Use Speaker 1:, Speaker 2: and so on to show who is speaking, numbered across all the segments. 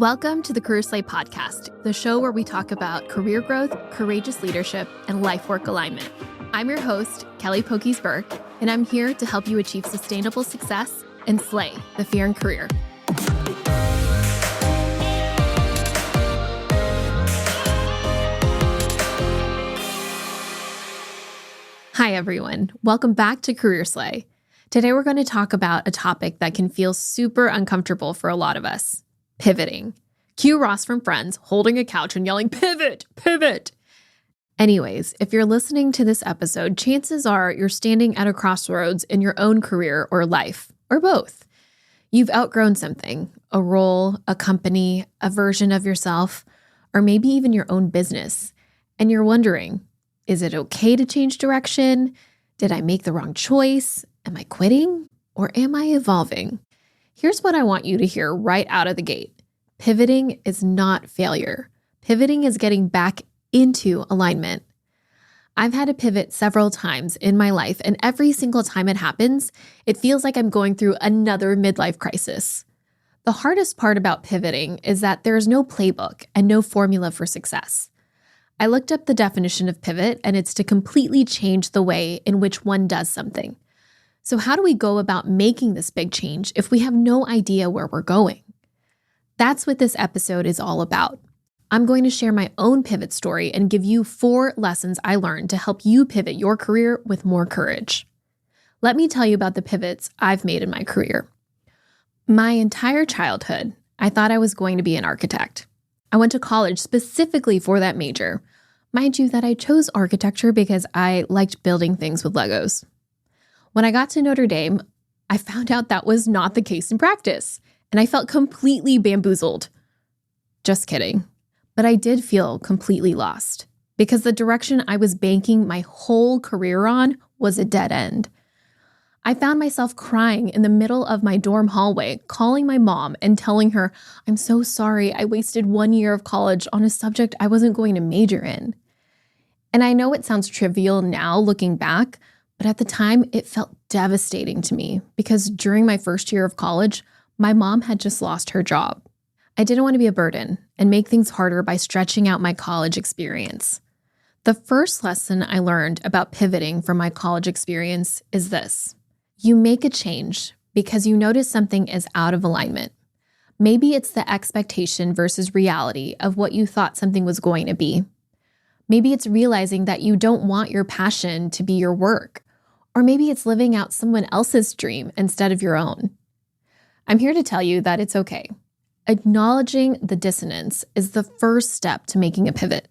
Speaker 1: Welcome to the Frito-Lay podcast, the show where we talk about career growth, courageous leadership, and life-work alignment. I'm your host, Kelly Pokies Burke, and I'm here to help you achieve sustainable success and slay the fear in career. Hi, everyone. Welcome back to Career Slay. Today, we're going to talk about a topic that can feel super uncomfortable for a lot of us. Pivoting. Cue Ross from Friends holding a couch and yelling, "Pivot, pivot." Anyways, if you're listening to this episode, chances are you're standing at a crossroads in your own career or life, or both. You've outgrown something, a role, a company, a version of yourself, or maybe even your own business. And you're wondering, is it okay to change direction? Did I make the wrong choice? Am I quitting? Or am I evolving? Here's what I want you to hear right out of the gate. Pivoting is not failure. Pivoting is getting back into alignment. I've had to pivot several times in my life, and every single time it happens, it feels like I'm going through another midlife crisis. The hardest part about pivoting is that there is no playbook and no formula for success. I looked up the definition of pivot, and it's to completely change the way in which one does something. So how do we go about making this big change if we have no idea where we're going? That's what this episode is all about. I'm going to share my own pivot story and give you 4 lessons I learned to help you pivot your career with more courage. Let me tell you about the pivots I've made in my career. My entire childhood, I thought I was going to be an architect. I went to college specifically for that major. Mind you that I chose architecture because I liked building things with Legos. When I got to Notre Dame, I found out that was not the case in practice, and I felt completely bamboozled. Just kidding. But I did feel completely lost because the direction I was banking my whole career on was a dead end. I found myself crying in the middle of my dorm hallway, calling my mom and telling her, "I'm so sorry I wasted 1 year of college on a subject I wasn't going to major in." And I know it sounds trivial now looking back, but at the time, it felt devastating to me because during my first year of college, my mom had just lost her job. I didn't want to be a burden and make things harder by stretching out my college experience. The first lesson I learned about pivoting from my college experience is this. You make a change because you notice something is out of alignment. Maybe it's the expectation versus reality of what you thought something was going to be. Maybe it's realizing that you don't want your passion to be your work. Or maybe it's living out someone else's dream instead of your own. I'm here to tell you that it's okay. Acknowledging the dissonance is the first step to making a pivot.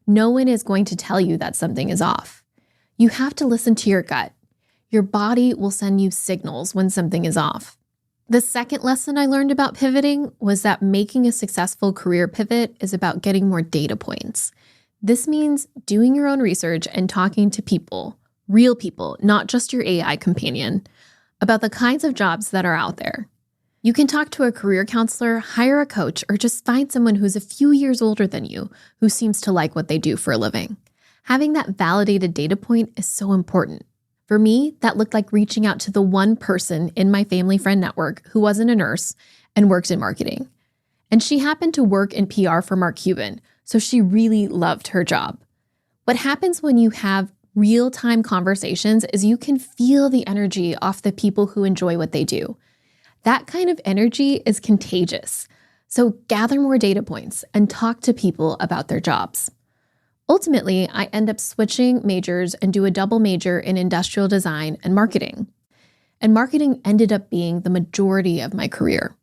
Speaker 1: No one is going to tell you that something is off. You have to listen to your gut. Your body will send you signals when something is off. The second lesson I learned about pivoting was that making a successful career pivot is about getting more data points. This means doing your own research and talking to people, real people, not just your AI companion, about the kinds of jobs that are out there. You can talk to a career counselor, hire a coach, or just find someone who's a few years older than you who seems to like what they do for a living. Having that validated data point is so important. For me, that looked like reaching out to the one person in my family friend network who wasn't a nurse and worked in marketing. And she happened to work in PR for Mark Cuban, so she really loved her job. What happens when you have real-time conversations is you can feel the energy off the people who enjoy what they do. That kind of energy is contagious. So gather more data points and talk to people about their jobs. Ultimately, I end up switching majors and do a double major in industrial design and marketing. And marketing ended up being the majority of my career.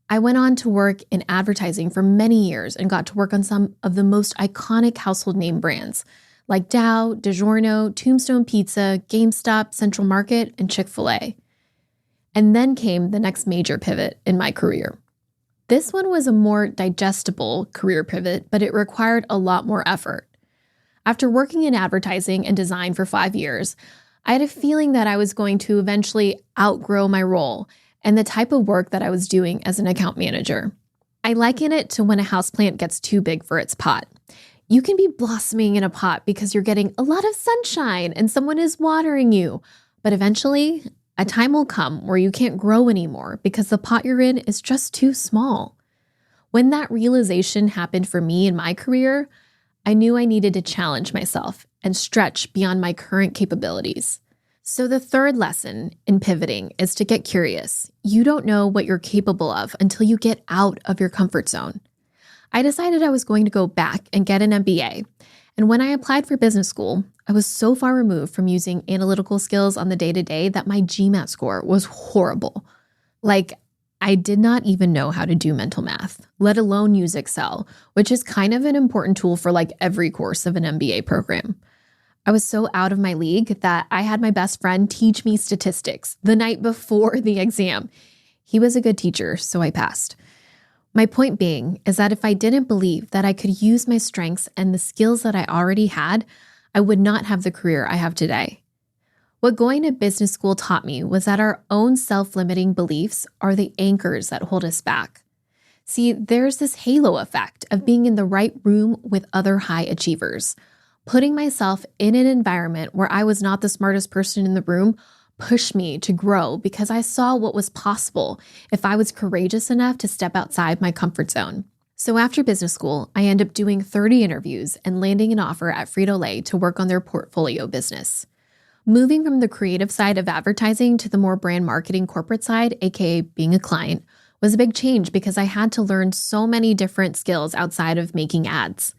Speaker 1: I went on to work in advertising for many years and got to work on some of the most iconic household name brands like Dow, DiGiorno, Tombstone Pizza, GameStop, Central Market, and Chick-fil-A. And then came the next major pivot in my career. This one was a more digestible career pivot, but it required a lot more effort. After working in advertising and design for 5 years, I had a feeling that I was going to eventually outgrow my role and the type of work that I was doing as an account manager. I liken it to when a houseplant gets too big for its pot. You can be blossoming in a pot because you're getting a lot of sunshine and someone is watering you, but eventually a time will come where you can't grow anymore because the pot you're in is just too small. When that realization happened for me in my career, I knew I needed to challenge myself and stretch beyond my current capabilities. So the third lesson in pivoting is to get curious. You don't know what you're capable of until you get out of your comfort zone. I decided I was going to go back and get an MBA. And when I applied for business school, I was so far removed from using analytical skills on the day-to-day that my GMAT score was horrible. Like, I did not even know how to do mental math, let alone use Excel, which is kind of an important tool for like every course of an MBA program. I was so out of my league that I had my best friend teach me statistics the night before the exam. He was a good teacher, so I passed. My point being is that if I didn't believe that I could use my strengths and the skills that I already had, I would not have the career I have today. What going to business school taught me was that our own self-limiting beliefs are the anchors that hold us back. See, there's this halo effect of being in the right room with other high achievers. Putting myself in an environment where I was not the smartest person in the room pushed me to grow because I saw what was possible if I was courageous enough to step outside my comfort zone. So after business school, I ended up doing 30 interviews and landing an offer at Frito-Lay to work on their portfolio business. Moving from the creative side of advertising to the more brand marketing corporate side, aka being a client, was a big change because I had to learn so many different skills outside of making ads.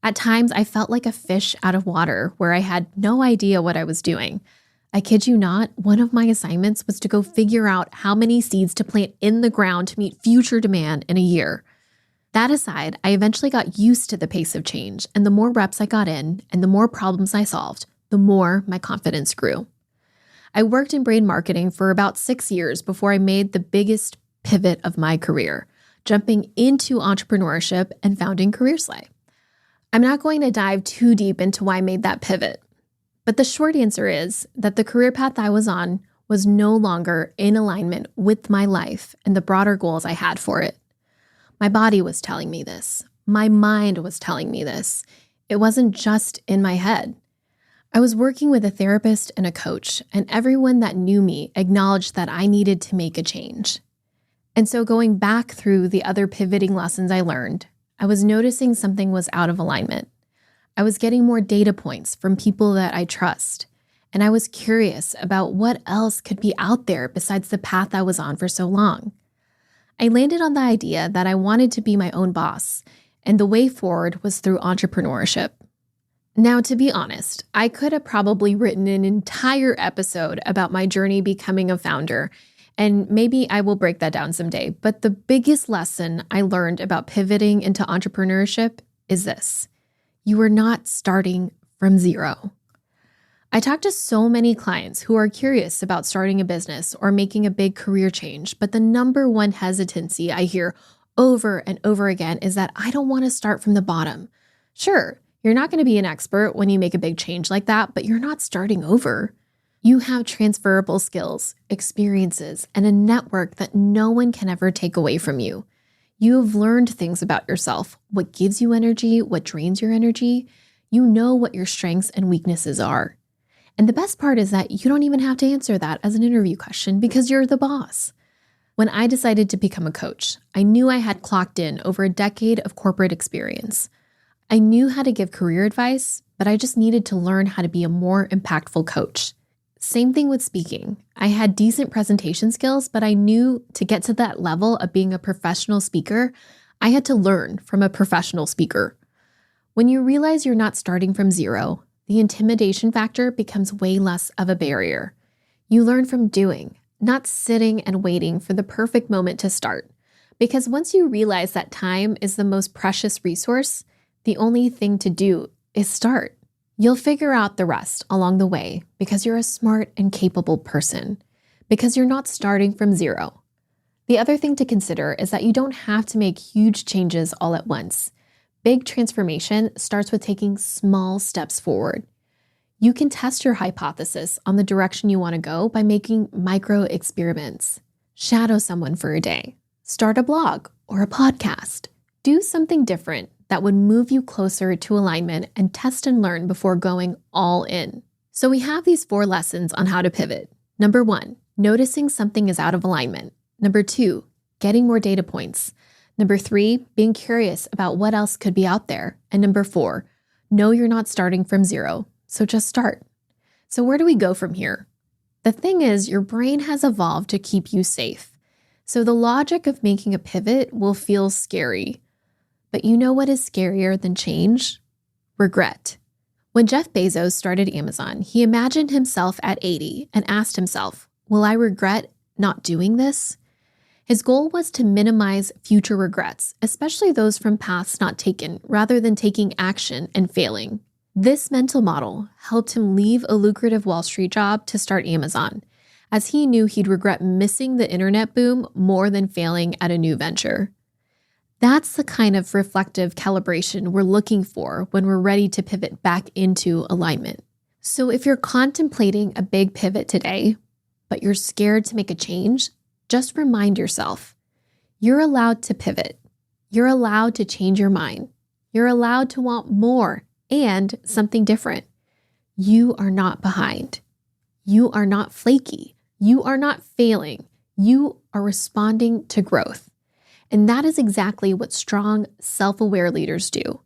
Speaker 1: At times, I felt like a fish out of water where I had no idea what I was doing. I kid you not, one of my assignments was to go figure out how many seeds to plant in the ground to meet future demand in a year. That aside, I eventually got used to the pace of change, and the more reps I got in and the more problems I solved, the more my confidence grew. I worked in brand marketing for about 6 years before I made the biggest pivot of my career, jumping into entrepreneurship and founding CareerSlay. I'm not going to dive too deep into why I made that pivot, but the short answer is that the career path I was on was no longer in alignment with my life and the broader goals I had for it. My body was telling me this. My mind was telling me this. It wasn't just in my head. I was working with a therapist and a coach, and everyone that knew me acknowledged that I needed to make a change. And so going back through the other pivoting lessons I learned, I was noticing something was out of alignment. I was getting more data points from people that I trust, and I was curious about what else could be out there besides the path I was on for so long. I landed on the idea that I wanted to be my own boss, and the way forward was through entrepreneurship. Now, to be honest, I could have probably written an entire episode about my journey becoming a founder, and maybe I will break that down someday. But the biggest lesson I learned about pivoting into entrepreneurship is this: you are not starting from zero. I talk to so many clients who are curious about starting a business or making a big career change, but the number one hesitancy I hear over and over again is that I don't want to start from the bottom. Sure, you're not going to be an expert when you make a big change like that, but you're not starting over. You have transferable skills, experiences, and a network that no one can ever take away from you. You have learned things about yourself, what gives you energy, what drains your energy. You know what your strengths and weaknesses are. And the best part is that you don't even have to answer that as an interview question because you're the boss. When I decided to become a coach, I knew I had clocked in over a decade of corporate experience. I knew how to give career advice, but I just needed to learn how to be a more impactful coach. Same thing with speaking. I had decent presentation skills, but I knew to get to that level of being a professional speaker, I had to learn from a professional speaker. When you realize you're not starting from zero, the intimidation factor becomes way less of a barrier. You learn from doing, not sitting and waiting for the perfect moment to start. Because once you realize that time is the most precious resource, the only thing to do is start. You'll figure out the rest along the way because you're a smart and capable person, because you're not starting from zero. The other thing to consider is that you don't have to make huge changes all at once. Big transformation starts with taking small steps forward. You can test your hypothesis on the direction you want to go by making micro experiments. Shadow someone for a day. Start a blog or a podcast. Do something different that would move you closer to alignment, and test and learn before going all in. So we have these 4 lessons on how to pivot. Number 1, noticing something is out of alignment. Number 2, getting more data points. Number 3, being curious about what else could be out there. And number 4, know you're not starting from zero, so just start. So where do we go from here? The thing is, your brain has evolved to keep you safe. So the logic of making a pivot will feel scary. But you know what is scarier than change? Regret. When Jeff Bezos started Amazon, he imagined himself at 80 and asked himself, will I regret not doing this? His goal was to minimize future regrets, especially those from paths not taken, rather than taking action and failing. This mental model helped him leave a lucrative Wall Street job to start Amazon, as he knew he'd regret missing the internet boom more than failing at a new venture. That's the kind of reflective calibration we're looking for when we're ready to pivot back into alignment. So if you're contemplating a big pivot today, but you're scared to make a change, just remind yourself, you're allowed to pivot. You're allowed to change your mind. You're allowed to want more and something different. You are not behind. You are not flaky. You are not failing. You are responding to growth. And that is exactly what strong, self-aware leaders do.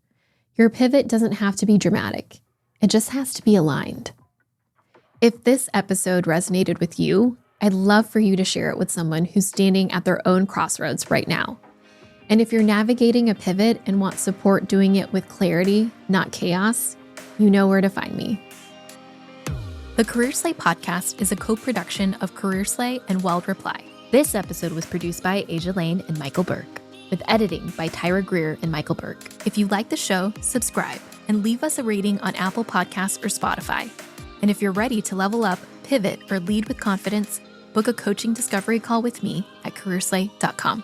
Speaker 1: Your pivot doesn't have to be dramatic. It just has to be aligned. If this episode resonated with you, I'd love for you to share it with someone who's standing at their own crossroads right now. And if you're navigating a pivot and want support doing it with clarity, not chaos, you know where to find me. The CareerSlay podcast is a co-production of CareerSlay and Weld Reply. This episode was produced by Asia Lane and Michael Burke, with editing by Tyra Greer and Michael Burke. If you like the show, subscribe and leave us a rating on Apple Podcasts or Spotify. And if you're ready to level up, pivot, or lead with confidence, book a coaching discovery call with me at careerslay.com.